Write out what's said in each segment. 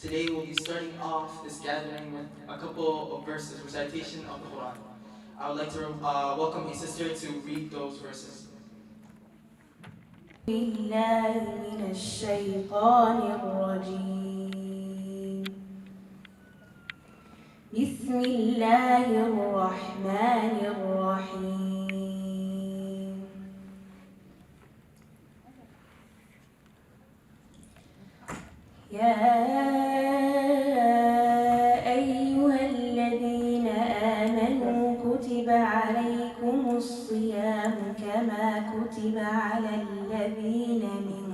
Today we'll be starting off this gathering with a couple of verses, recitation of the Quran. I would like to welcome a sister to read those verses. بالله من الشيطان الرجيم. بسم الله الرحمن الرحيم. يا أيها الذين آمنوا كتب عليكم الصيام كما كتب على الذين من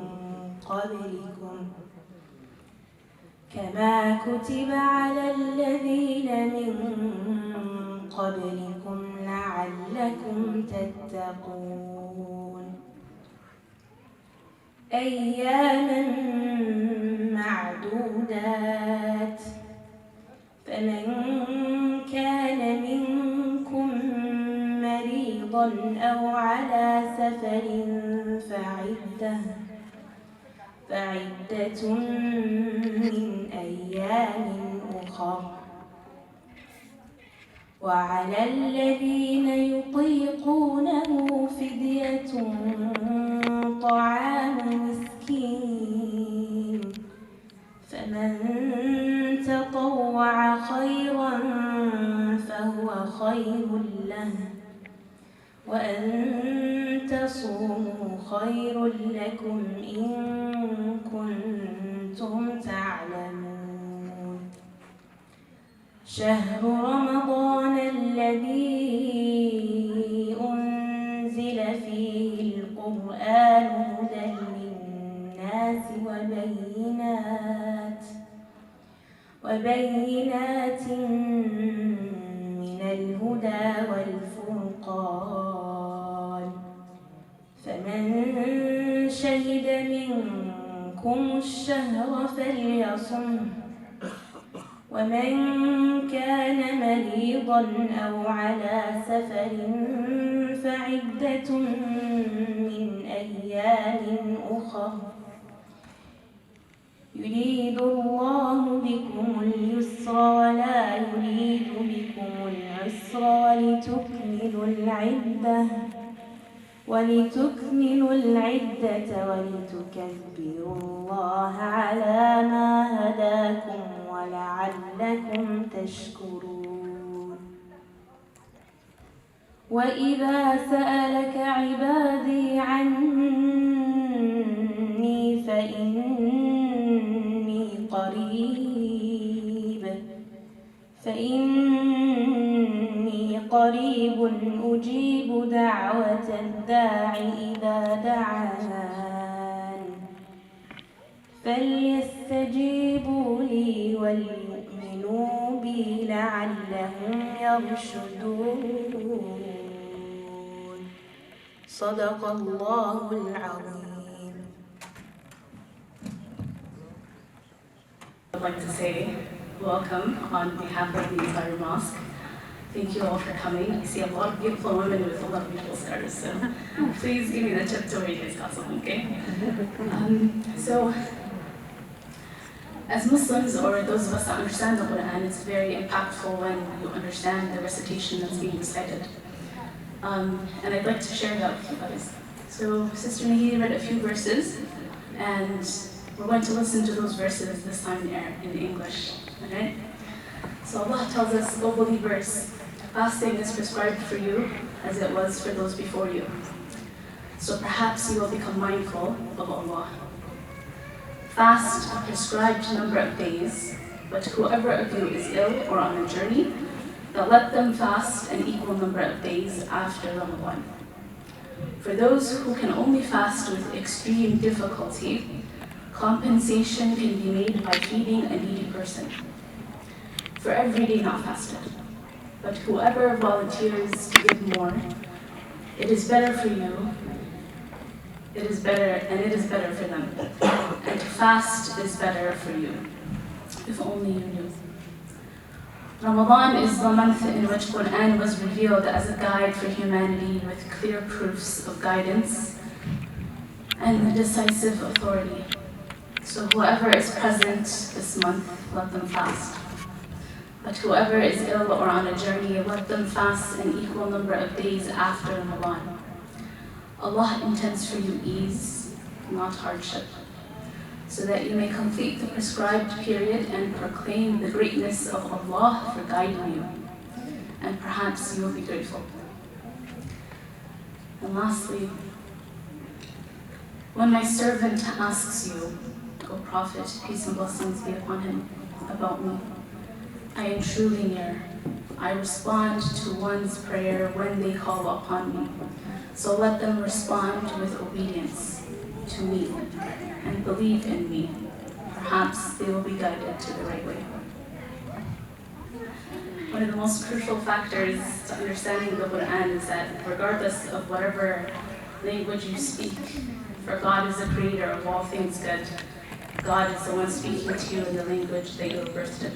قبلكم لعلكم تتقون. أياما معدودات، فمن كان منكم مريضا أو على سفر فعدة من أيام أخر. وعلى الذين يطيقونه فدية طعام مسكين، فمن تطوع خيرا فهو خير له، وأن تصوموا خير لكم إن كنتم تعلمون. شهر رمضان الذي أنزل فيه القرآن هدى للناس وبينات من الهدى والفرقان، فمن شهد منكم الشهر فليصم، ومن كان مريضا أو على سفر فعدة من أيام أخر. يريد الله بكم اليسر ولا يريد بكم العسر ولتكملوا العدة ولتكبروا الله على ما هداكم ولعلكم تشكرون. وإذا سألك عبادي عني فإني قريب أجيب دعوة الداع إذا دعان، فليستجيبوا لي وليؤمنوا بي لعلهم يرشدون. صدق الله العظيم. I'd like to say welcome on behalf of the entire mosque. Thank you all for coming. I see a lot of beautiful women with a lot of beautiful scars, so please give me the tip to where you guys got some, okay? So, as Muslims, or those of us that understand the Quran, it's very impactful when you understand the recitation that's being recited. And I'd like to share that with you guys. So, Sister Nahi read a few verses, and we're going to listen to those verses this time in English, alright? So Allah tells us, O believers, fasting is prescribed for you as it was for those before you. So perhaps you will become mindful of Allah. Fast a prescribed number of days, but whoever of you is ill or on a journey, then let them fast an equal number of days after Ramadan. For those who can only fast with extreme difficulty, compensation can be made by feeding a needy person for every day not fasted. But whoever volunteers to give more, it is better for you, it is better for them. And to fast is better for you, if only you knew. Ramadan is the month in which Quran was revealed as a guide for humanity with clear proofs of guidance and the decisive authority. So whoever is present this month, let them fast. But whoever is ill or on a journey, let them fast an equal number of days after Ramadan. Allah intends for you ease, not hardship, so that you may complete the prescribed period and proclaim the greatness of Allah for guiding you. And perhaps you will be grateful. And lastly, when my servant asks you, O Prophet, peace and blessings be upon him, about me, I am truly near. I respond to one's prayer when they call upon me. So let them respond with obedience to me and believe in me. Perhaps they will be guided to the right way. One of the most crucial factors to understanding the Quran is that regardless of whatever language you speak, for God is the creator of all things good. God is the one speaking to you in the language that you were birthed in.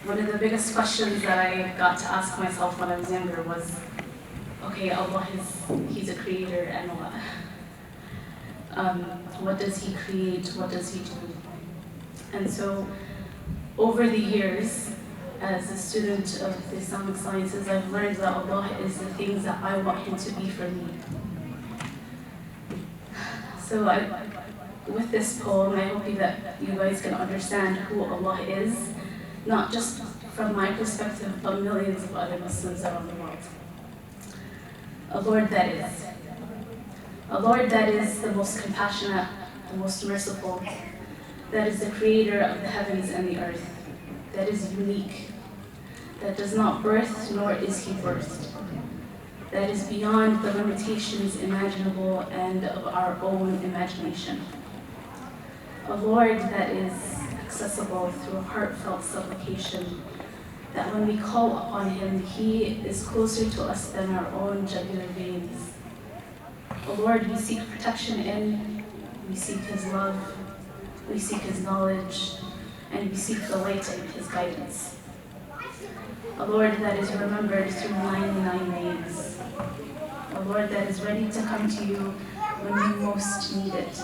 One of the biggest questions that I got to ask myself when I was younger was, okay, Allah He's a creator, and what does He create? What does He do? And so, over the years, as a student of the Islamic sciences, I've learned that Allah is the things that I want Him to be for me. So with this poem, I hope that you guys can understand who Allah is, not just from my perspective, but millions of other Muslims around the world. A Lord that is. A Lord that is the most compassionate, the most merciful, that is the creator of the heavens and the earth, that is unique, that does not birth nor is He birthed, that is beyond the limitations imaginable and of our own imagination. A Lord that is accessible through heartfelt supplication, that when we call upon Him, He is closer to us than our own jugular veins. O Lord, we seek protection in, we seek His love, we seek His knowledge, and we seek the light in His guidance. A Lord that is remembered through 99 names. A Lord that is ready to come to you when you most need it.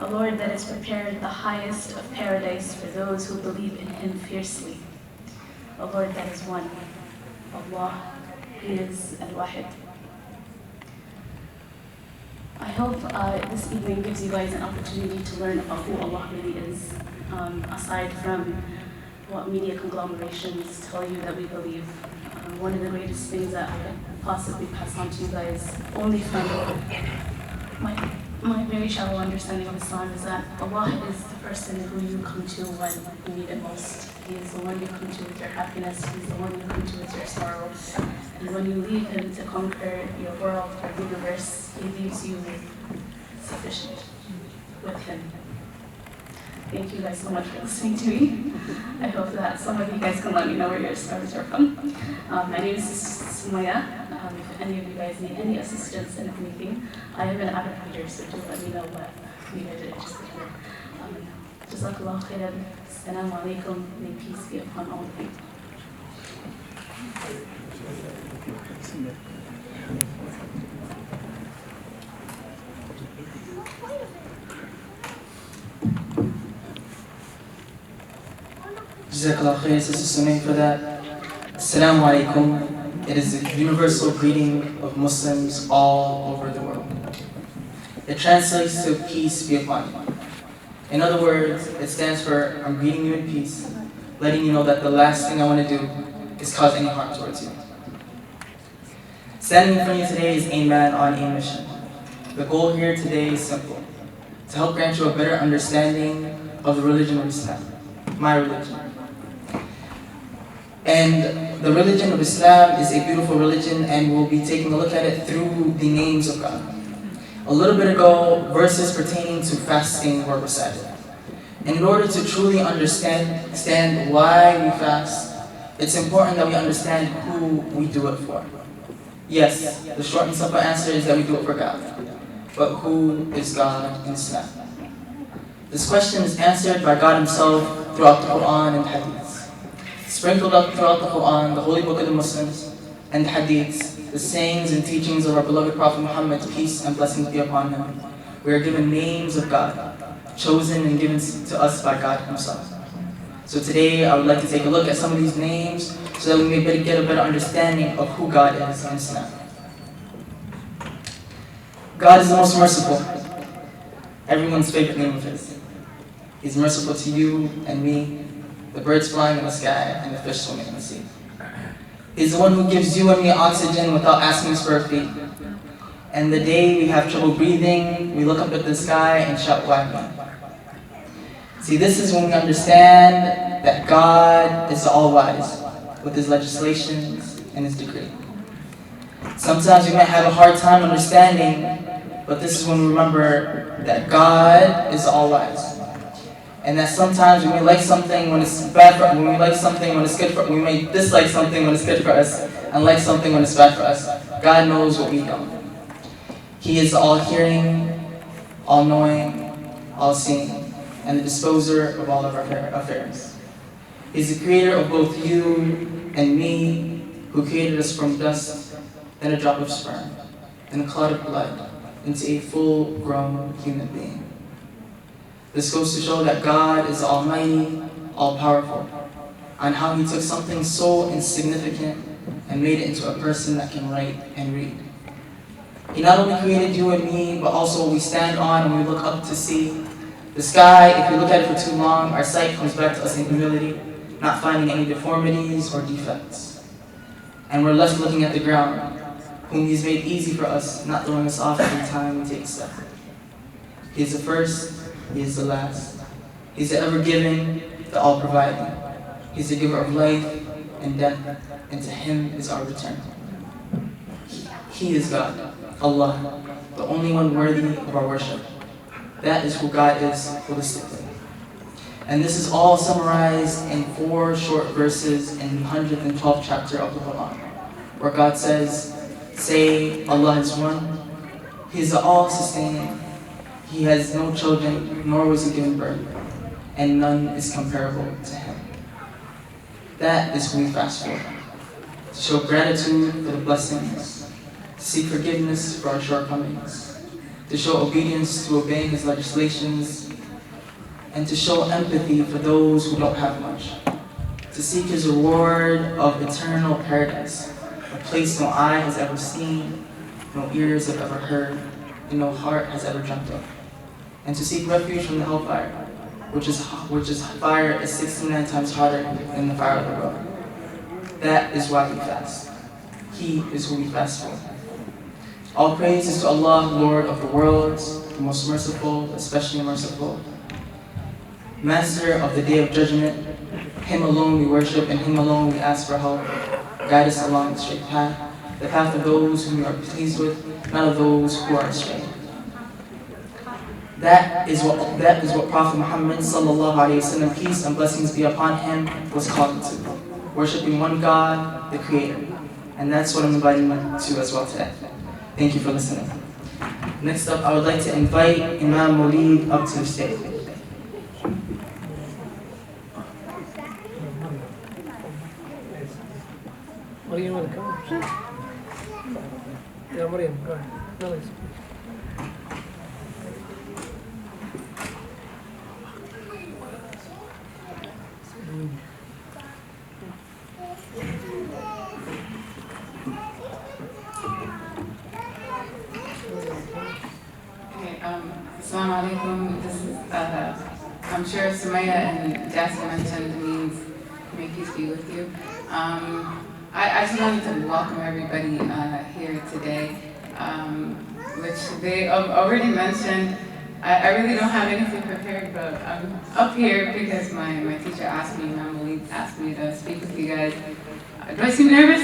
A Lord that has prepared the highest of paradise for those who believe in Him fiercely. A Lord that is one. Allah, He is Al-Wahid. I hope this evening gives you guys an opportunity to learn about who Allah really is, aside from what media conglomerations tell you that we believe. One of the greatest things that I could possibly pass on to you guys, only from my very shallow understanding of Islam, is that Allah is the person who you come to when you need it most. He is the one you come to with your happiness. He's the one you come to with your sorrow. And when you leave Him to conquer your world or universe, He leaves you sufficient with Him. Thank you guys so much for listening to me. I hope that some of you guys can let me know where your stories are from. My name is Sameeyay. If any of you guys need any assistance in anything, I am an avid reader, so do let me know what you guys are interested in. Jazakallah khairan. Assalamu alaikum. May peace be upon all of you. Jazakallah khair, Sister Sunnah, for that. Assalamu alaikum. It is a universal greeting of Muslims all over the world. It translates to peace be upon you. In other words, it stands for I'm greeting you in peace, letting you know that the last thing I want to do is cause any harm towards you. Standing in front of you today is a man on a mission. The goal here today is simple: to help grant you a better understanding of the religion of Islam, my religion. And the religion of Islam is a beautiful religion, and we'll be taking a look at it through the names of God. A little bit ago, verses pertaining to fasting were recited. And in order to truly understand why we fast, it's important that we understand who we do it for. Yes, the short and simple answer is that we do it for God. But who is God in Islam? This question is answered by God Himself throughout the Quran and Hadith. Sprinkled up throughout the Quran, the holy book of the Muslims, and the Hadiths, the sayings and teachings of our beloved Prophet Muhammad, peace and blessings be upon him. We are given names of God, chosen and given to us by God himself. So today I would like to take a look at some of these names so that we may get a better understanding of who God is in Islam. God is the most merciful, everyone's favorite name of his. He's merciful to you and me, the birds flying in the sky and the fish swimming in the sea. He's the one who gives you and me oxygen without asking us for a fee. And the day we have trouble breathing, we look up at the sky and shout, "Why me?" See, this is when we understand that God is all-wise with his legislations and his decree. Sometimes we might have a hard time understanding, but this is when we remember that God is all-wise. And that sometimes we may like something when it's bad for us, when we like something when it's good for us, we may dislike something when it's good for us, and like something when it's bad for us. God knows what we don't. He is all-hearing, all-knowing, all-seeing, and the disposer of all of our affairs. He's the creator of both you and me, who created us from dust, then a drop of sperm, then a clot of blood, into a full-grown human being. This goes to show that God is almighty, all-powerful, and how he took something so insignificant and made it into a person that can write and read. He not only created you and me, but also what we stand on and we look up to see. The sky, if we look at it for too long, our sight comes back to us in humility, not finding any deformities or defects. And we're left looking at the ground, whom he's made easy for us, not throwing us off every time we take a step. He is the first, he is the last. He's the ever-giving, the all-providing. He's the giver of life and death, and to him is our return. He is God, Allah, the only one worthy of our worship. That is who God is holistically. And this is all summarized in 4 short verses in the 112th chapter of the Quran, where God says, say, Allah is one, he is the all-sustaining, he has no children, nor was he given birth, and none is comparable to him. That is who we fast for, to show gratitude for the blessings, to seek forgiveness for our shortcomings, to show obedience to obeying his legislations, and to show empathy for those who don't have much, to seek his reward of eternal paradise, a place no eye has ever seen, no ears have ever heard, and no heart has ever dreamt of, and to seek refuge from the hellfire, which is fire is 69 times hotter than the fire of the world. That is why we fast. He is who we fast for. All praise is to Allah, Lord of the worlds, the most merciful, especially merciful, Master of the Day of Judgment. Him alone we worship, and him alone we ask for help. Guide us along the straight path, the path of those whom you are pleased with, not of those who are astray. That is what Prophet Muhammad sallallahu alaihi wasallam, peace and blessings be upon him, was called to, worshiping one God, the Creator. And that's what I'm inviting you to as well today. Thank you for listening. Next up, I would like to invite Imam Mulid up to the stage. Maryam, welcome. Yeah, Maryam, go ahead. No, it's Assalamu alaikum. This is, I'm sure Sameeyay and Dadka mentioned means may peace be with you. I just wanted to welcome everybody here today, which they already mentioned. I really don't have anything prepared, but I'm up here because my teacher asked me, Mama asked me to speak with you guys. Do I seem nervous?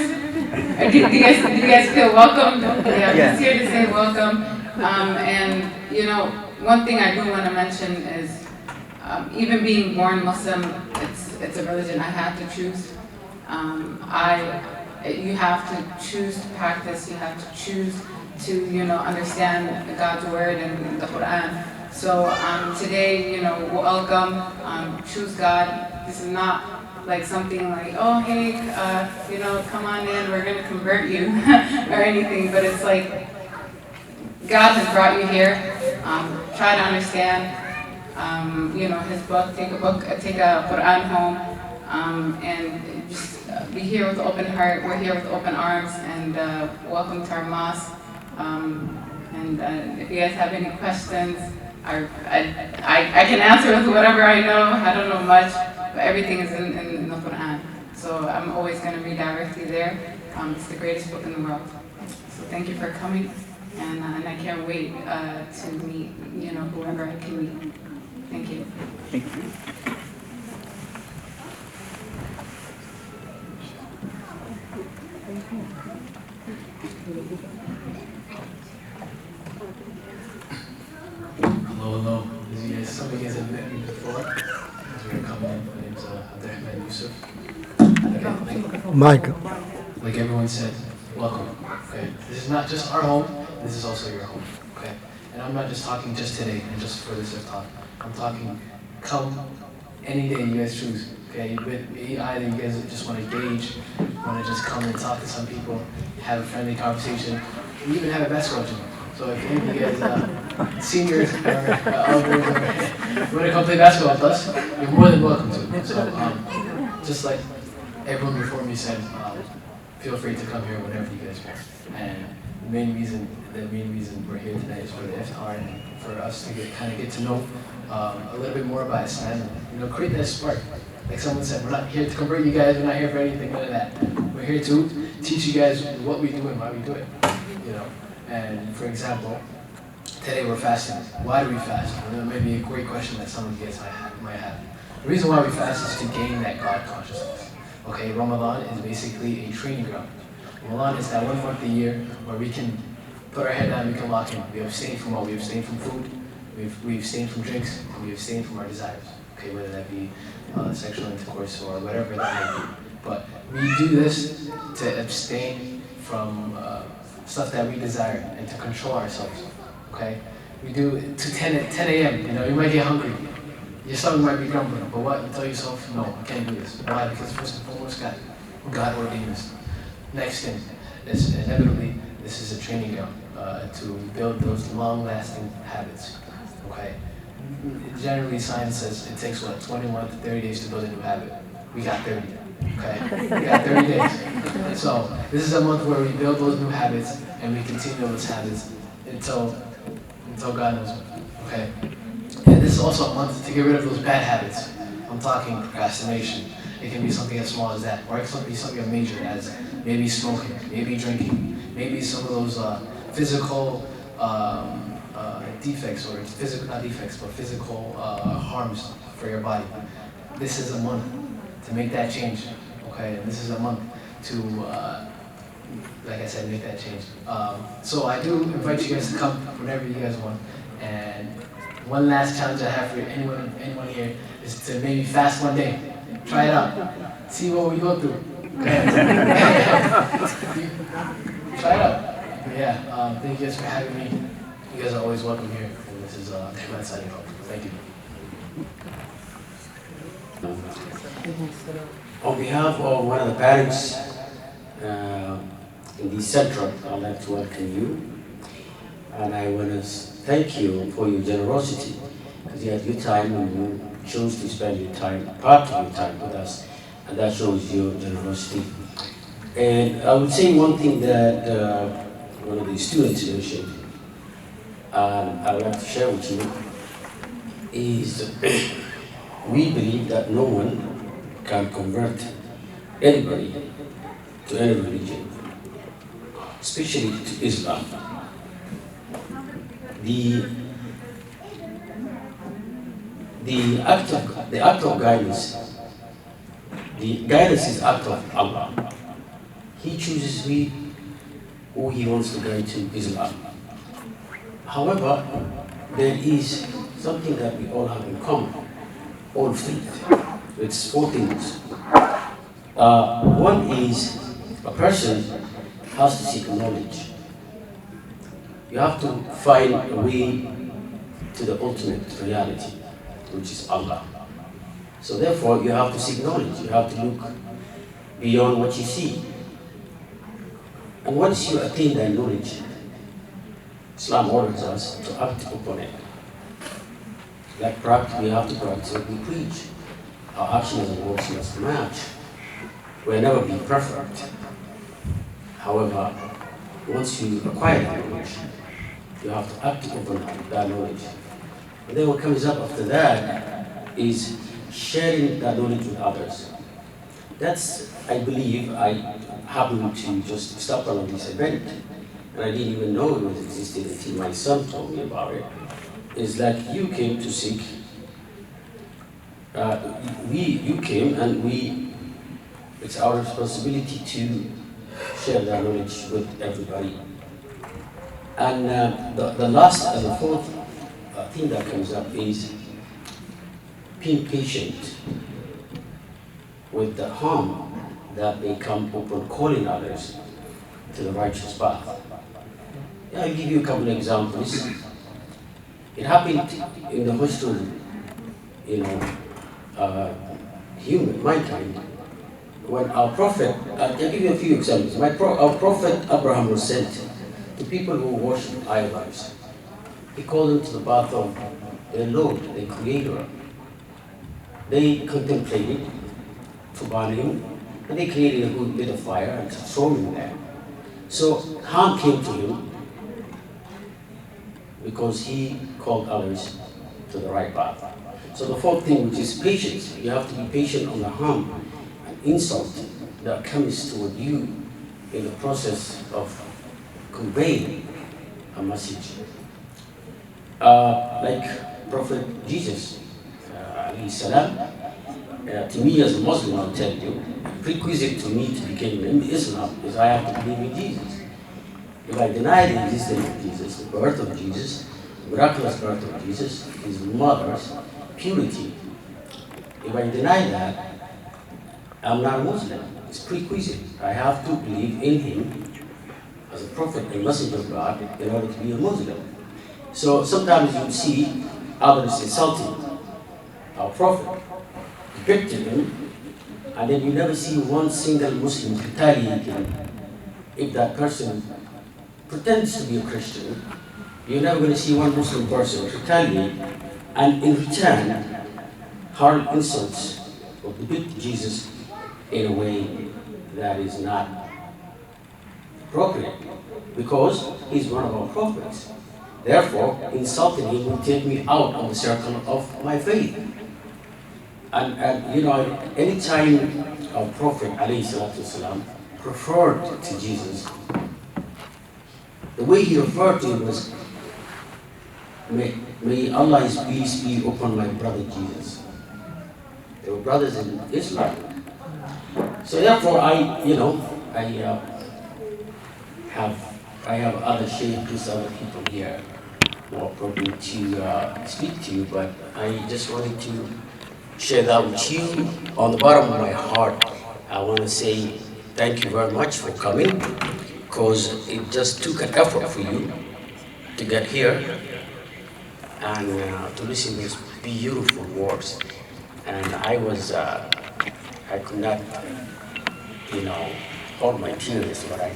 Or do you guys feel welcome? Yeah, I'm just here to say welcome. And you know, one thing I do want to mention is, even being born Muslim, it's a religion I had to choose. You have to choose to practice. You have to choose to understand God's word and the Quran. So today, welcome. Choose God. This is not like something like, oh hey, you know, come on in, we're gonna convert you or anything. But it's like God has brought you here. Try to understand, you know, His book. Take a Quran home, and just be here with an open heart. We're here with open arms, and welcome to our mosque. And if you guys have any questions, I can answer with whatever I know. I don't know much, but everything is in the Quran. So I'm always going to read directly there. It's the greatest book in the world. So thank you for coming, and I can't wait to meet, you know, whoever I can meet. Thank you. Thank you. Hello. Some of you guys have met me before. As we were coming in, my name's Abdurrahman Yusuf. Michael. Like everyone said, welcome. Okay, this is not just our home. This is also your home. Okay, and I'm not just talking just today and just for this talk. I'm talking come any day you guys choose. Okay, either you guys just want to gauge, want to just come and talk to some people, have a friendly conversation. We even have a basketball gym. So if any of you guys, seniors or elders, want to come play basketball with us, you're more than welcome to. So just like everyone before me said, feel free to come here whenever you guys want. And the main reason we're here tonight is for the iftar and for us to get to know a little bit more about Islam. And, create that spark. Like someone said, we're not here to convert you guys. We're not here for anything, none of that. We're here to teach you guys what we do and why we do it. And for example, today we're fasting. Why do we fast? That may be a great question that some of you guys might have. The reason why we fast is to gain that God consciousness. Okay, Ramadan is basically a training ground. Ramadan is that 1 month a year where we can put our head down, we can lock in. We abstain from what? We abstain from food, we abstain from drinks, and we abstain from our desires. Okay, whether that be sexual intercourse or whatever that may be. But we do this to abstain from stuff that we desire and to control ourselves. Okay, we do it to 10 a.m. You might get hungry. Your stomach might be grumbling, but what? You tell yourself, no, I can't do this. Why? Because first and foremost, God ordained this. Next thing, inevitably, this is a training ground to build those long-lasting habits. Okay. Generally, science says it takes 21 to 30 days to build a new habit. We got 30. Okay, we got 30 days. So this is a month where we build those new habits and we continue those habits until God knows when. Okay, and this is also a month to get rid of those bad habits. I'm talking procrastination. It can be something as small as that, or it can be something as major as maybe smoking, maybe drinking, maybe some of those physical defects, or not defects, but physical harms for your body. This is a month to make that change, okay? And this is a month to, like I said, make that change. So I do invite you guys to come whenever you guys want. And one last challenge I have for anyone here is to maybe fast one day. Try it out. See what we go through. Okay? Try it out. Yeah. Thank you guys for having me. You guys are always welcome here. And this is Aheen signing off. Thank you. On behalf of one of the parents in the center, I'd like to welcome you. And I want to thank you for your generosity, because you had your time and you chose to spend your time, part of your time with us, and that shows your generosity. And I would say one thing that one of the students mentioned, I would like to share with you, is we believe that no one can convert anybody to any religion, especially to Islam. The act of guidance, the guidance is act of Allah. He chooses who He wants to guide to Islam. However, there is something that we all have in common, all faith. It's 4 things. One is a person has to seek knowledge. You have to find a way to the ultimate reality, which is Allah. So therefore, you have to seek knowledge. You have to look beyond what you see. And once you attain that knowledge, Islam orders us to act upon it. Like practice, we have to practice what we preach. Our actions and words must match. We'll never be perfect. However, once you acquire that knowledge, you have to act upon that knowledge. And then what comes up after that is sharing that knowledge with others. That's, I believe, I happened to just stumble on this event, and I didn't even know it was existing until my son told me about it. It's like you came to seek, you came and it's our responsibility to share that knowledge with everybody. And the last and the fourth thing that comes up is being patient with the harm that may come upon calling others to the righteous path. Yeah, I'll give you a couple of examples. It happened in the history, mankind, when our prophet, I'll give you a few examples. Our prophet Abraham was sent to people who worship idols. He called them to the path of their Lord, their Creator. They contemplated to burn him, and they created a good bit of fire and throw him there. So harm came to him because he called others to the right path. So the fourth thing, which is patience. You have to be patient on the harm and insult that comes toward you in the process of conveying a message. Like Prophet Jesus, alayhi salam, to me as a Muslim, I'll tell you, prerequisite to me to become Islam is I have to believe in Jesus. If I deny the existence of Jesus, the birth of Jesus, the miraculous birth of Jesus, his mother's purity, if I deny that, I'm not a Muslim. It's prerequisite. I have to believe in him as a prophet, a messenger of God, in order to be a Muslim. So sometimes you see others insulting our prophet, depicting him, and then you never see one single Muslim retaliating. If that person pretends to be a Christian, you're never going to see one Muslim person retaliate and in return hurl insults or depict Jesus in a way that is not appropriate, because he's one of our prophets. Therefore, insulting him will take me out of the circle of my faith. And anytime our Prophet ﷺ referred to Jesus, the way he referred to him was, may Allah's peace be upon my brother Jesus. They were brothers in Islam. So therefore, I have other sheikhs, other people here more appropriate to speak to you, but I just wanted to share that with you. On the bottom of my heart, I want to say thank you very much for coming, because it just took an effort for you to get here and to listen to these beautiful words. And I could not, hold my tears, but I.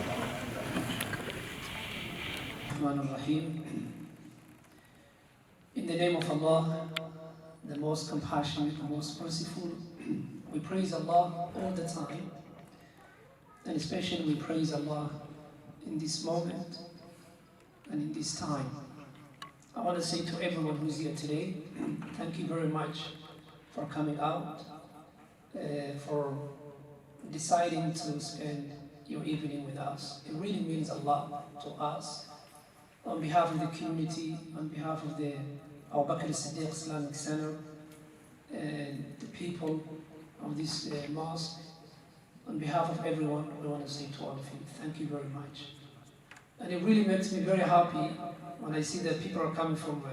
In the name of Allah, the most compassionate, the most merciful, we praise Allah all the time, and especially we praise Allah in this moment and in this time. I want to say to everyone who's here today, thank you very much for coming out, for deciding to spend your evening with us. It really means a lot to us. On behalf of the community, on behalf of the Abubakar Sadiq Islamic Center, and the people of this mosque, on behalf of everyone, we want to say to all of you, thank you very much. And it really makes me very happy when I see that people are coming from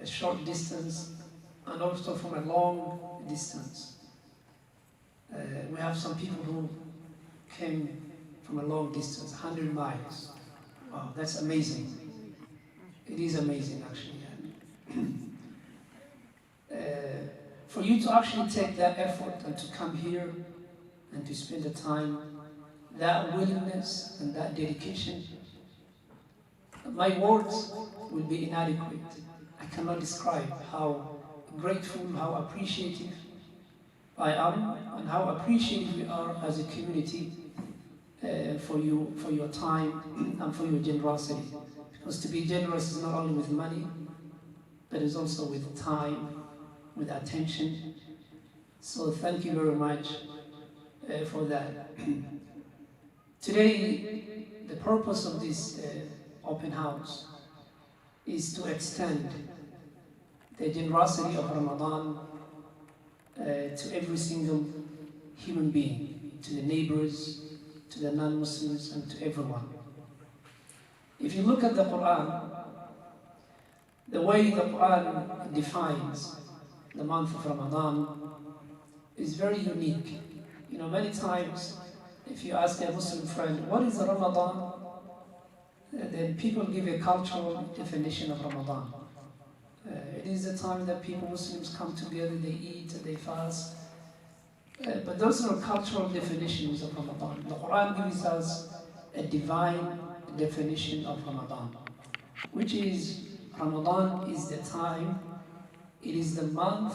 a short distance and also from a long distance. We have some people who came from a long distance, 100 miles. Wow, that's amazing. It is amazing, actually. for you to actually take that effort and to come here and to spend the time, that willingness and that dedication, my words will be inadequate. I cannot describe how grateful, how appreciative I am, and how appreciative we are as a community for your time and for your generosity. Because to be generous is not only with money, but it's also with time, with attention. So thank you very much for that. Today, the purpose of this open house is to extend the generosity of Ramadan to every single human being, to the neighbors, to the non-Muslims, and to everyone. If you look at the Quran, the way the Quran defines the month of Ramadan is very unique. You know, many times, if you ask a Muslim friend, what is Ramadan? Then people give a cultural definition of Ramadan. It is the time that people, Muslims, come together, they eat, they fast. But those are cultural definitions of Ramadan. The Quran gives us a divine definition of Ramadan, which is Ramadan is the time, it is the month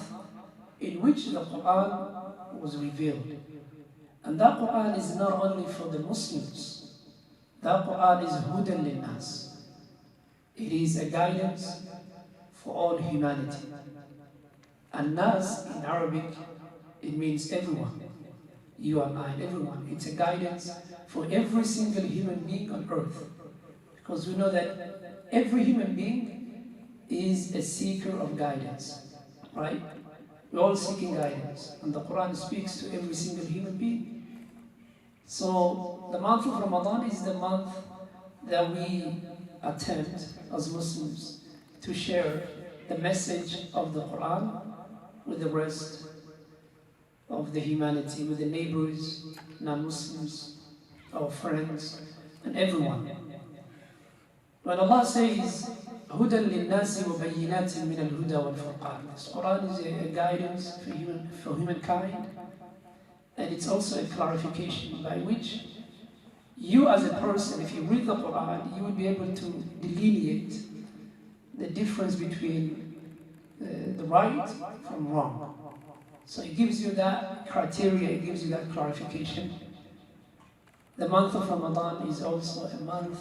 in which the Quran was revealed. And that Quran is not only for the Muslims, that Quran is hudan linnas. It is a guidance for all humanity. And nas in Arabic, it means everyone. You and I, everyone. It's a guidance for every single human being on earth. Because we know that every human being is a seeker of guidance, right? We're all seeking guidance. And the Quran speaks to every single human being. So the month of Ramadan is the month that we attempt as Muslims to share the message of the Quran with the rest of the humanity, with the neighbors, non-Muslims, our friends, and everyone. When Allah says, هُدًى لِلنَّاسِ وَبَيِّنَاتٍ مِنَ الْهُدَى وَالْفُرْقَانِ, this Quran is a guidance for humankind, and it's also a clarification by which you as a person, if you read the Quran, you will be able to delineate the difference between the right from wrong. So it gives you that criteria, it gives you that clarification. The month of Ramadan is also a month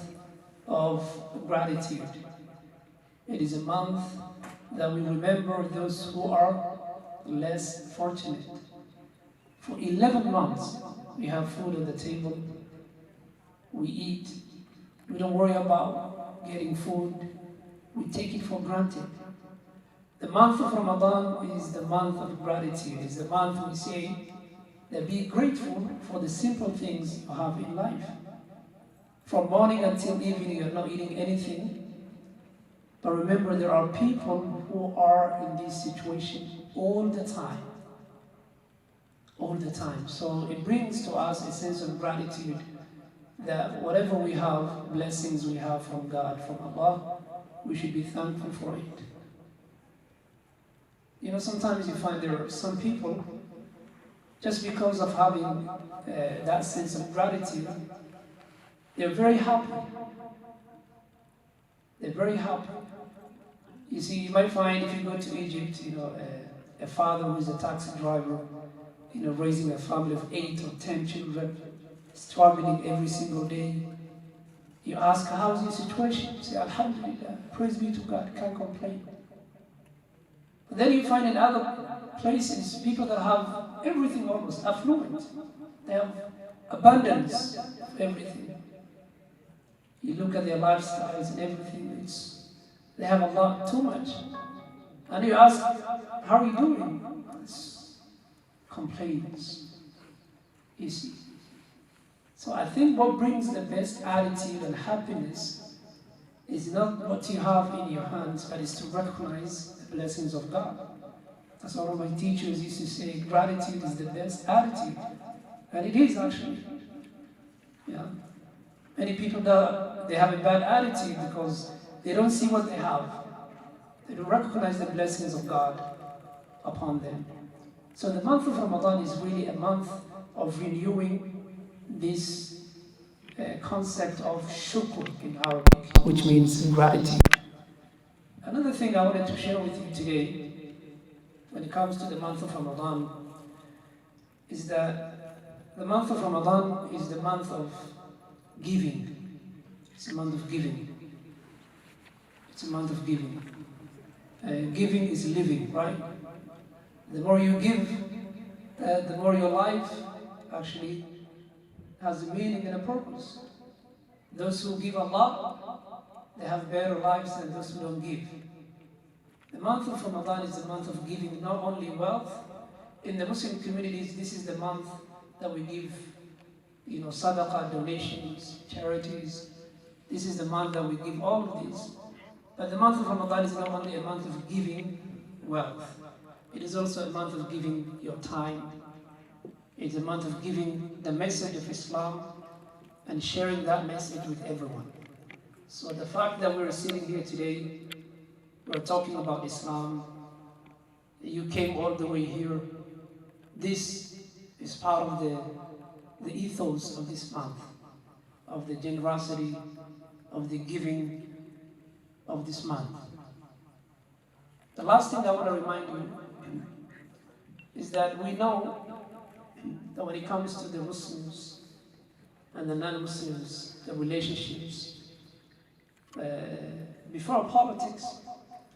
of gratitude. It is a month that we remember those who are less fortunate. For 11 months, we have food on the table, we eat, we don't worry about getting food, we take it for granted. The month of Ramadan is the month of gratitude. It's the month we say that be grateful for the simple things you have in life. From morning until evening, you're not eating anything. But remember, there are people who are in this situation all the time. All the time. So it brings to us a sense of gratitude that whatever we have, blessings we have from God, from Allah, we should be thankful for it. You know, sometimes you find there are some people, just because of having that sense of gratitude, they're very happy. They're very happy. You see, you might find if you go to Egypt, you know, a father who is a taxi driver, you know, raising a family of 8 or 10 children, struggling every single day. You ask, how's your situation? You say, Alhamdulillah, praise be to God, can't complain. But then you find in other places, people that have everything almost, affluent. They have abundance of everything. You look at their lifestyles and everything, they have a lot, too much. And you ask, how are you doing? It's complaints, you see. So I think what brings the best attitude and happiness is not what you have in your hands, but is to recognize the blessings of God. That's what one of my teachers used to say, gratitude is the best attitude. And it is actually. Yeah. Many people, they have a bad attitude because they don't see what they have. They don't recognize the blessings of God upon them. So the month of Ramadan is really a month of renewing this concept of shukr in Arabic, which means gratitude. Another thing I wanted to share with you today, when it comes to the month of Ramadan, is that the month of Ramadan is the month of giving. It's a month of giving. It's a month of giving. Giving is living, right? The more you give, the more your life actually has a meaning and a purpose. Those who give a lot, they have better lives than those who don't give. The month of Ramadan is the month of giving, not only wealth. In the Muslim communities, this is the month that we give, sadaqah, donations, charities. This is the month that we give all of these. But the month of Ramadan is not only a month of giving wealth. It is also a month of giving your time. It's a month of giving the message of Islam and sharing that message with everyone. So the fact that we're sitting here today, we're talking about Islam, you came all the way here, this is part of the ethos of this month, of the generosity, of the giving of this month. The last thing I want to remind you is that we know that when it comes to the Muslims and the non-Muslims, the relationships, before politics,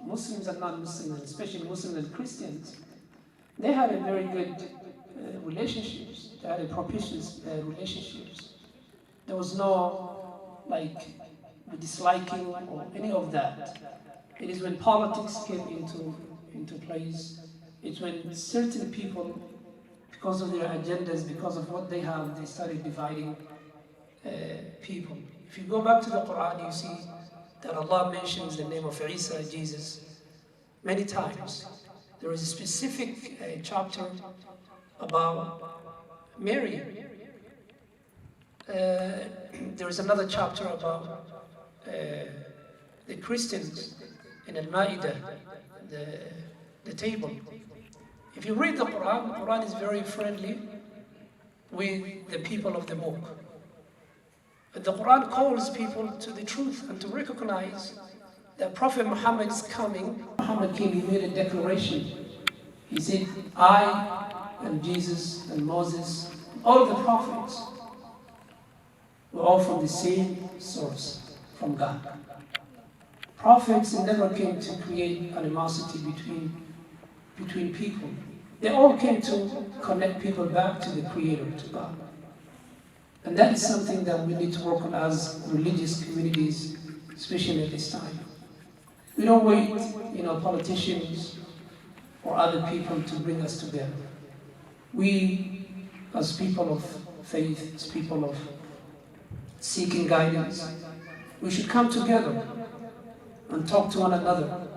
Muslims and non-Muslims, especially Muslims and Christians, they had a very good relationships. They had a propitious relationships. There was no disliking or any of that. It is when politics came into place. It's when certain people, because of their agendas, because of what they have, they started dividing people. If you go back to the Quran, you see that Allah mentions the name of Isa, Jesus, many times. There is a specific chapter about Mary. There is another chapter about the Christians in Al-Ma'idah, the table. If you read the Quran is very friendly with the people of the book. The Quran calls people to the truth and to recognize that Prophet Muhammad is coming. Muhammad came, he made a declaration. He said, I and Jesus and Moses, all the prophets, were all from the same source, from God. Prophets never came to create animosity between people. They all came to connect people back to the Creator, to God. And that is something that we need to work on as religious communities, especially at this time. We don't wait, politicians or other people to bring us together. We, as people of faith, as people of seeking guidance, we should come together and talk to one another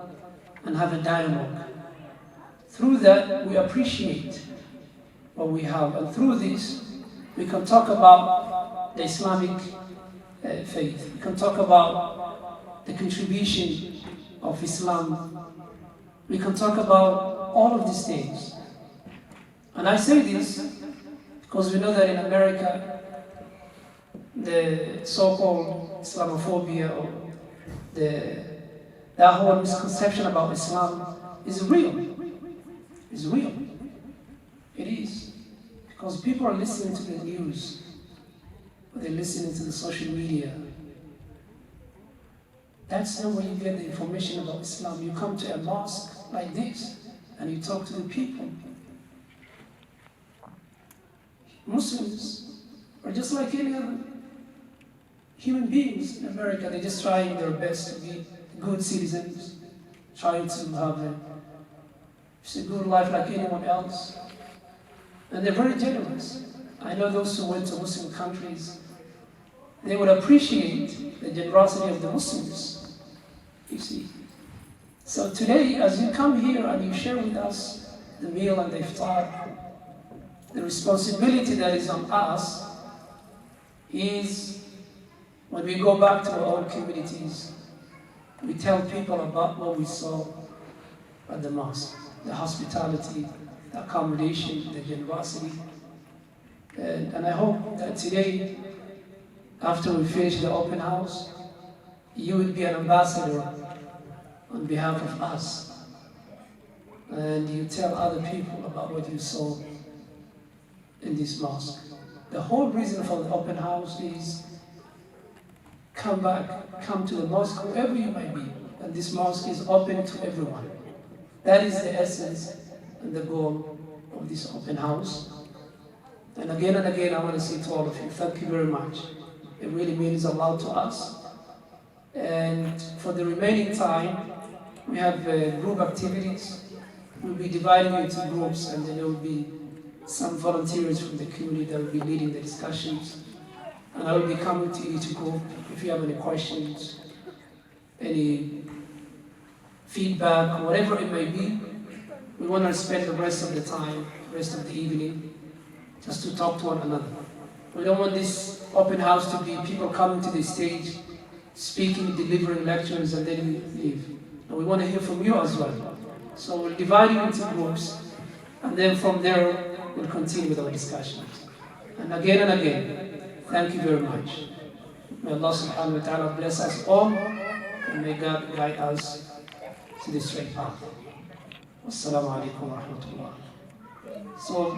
and have a dialogue. Through that, we appreciate what we have, and through this, we can talk about the Islamic faith. We can talk about the contribution of Islam. We can talk about all of these things. And I say this because we know that in America, the so-called Islamophobia or that whole misconception about Islam is real. It's real. It is. Because people are listening to the news, or they're listening to the social media. That's not where you get the information about Islam. You come to a mosque like this, and you talk to the people. Muslims are just like any other human beings in America. They're just trying their best to be good citizens, trying to have a good life like anyone else. And they're very generous. I know those who went to Muslim countries, they would appreciate the generosity of the Muslims, you see. So today, as you come here and you share with us the meal and the iftar, the responsibility that is on us is when we go back to our own communities, we tell people about what we saw at the mosque. the hospitality, the accommodation, the generosity. And I hope that today, after we finish the open house, you will be an ambassador on behalf of us. And you tell other people about what you saw in this mosque. The whole reason for the open house is come back, come to the mosque, whoever you might be. And this mosque is open to everyone. That is the essence and the goal of this open house. And again, I want to say to all of you, thank you very much. It really means a lot to us. And for the remaining time, we have group activities. We'll be dividing into groups, and then there will be some volunteers from the community that will be leading the discussions. And I will be coming to each group if you have any questions, any feedback, whatever it may be. We want to spend the rest of the time, the rest of the evening, just to talk to one another. We don't want this open house to be people coming to the stage, speaking, delivering lectures, and then we leave. And we want to hear from you as well. So we'll divide you into groups, and then from there, we'll continue with our discussions. And again, thank you very much. May Allah subhanahu wa ta'ala bless us all, and may God guide us to the straight path. Wassalamu alaikum wa rahmatullah. So,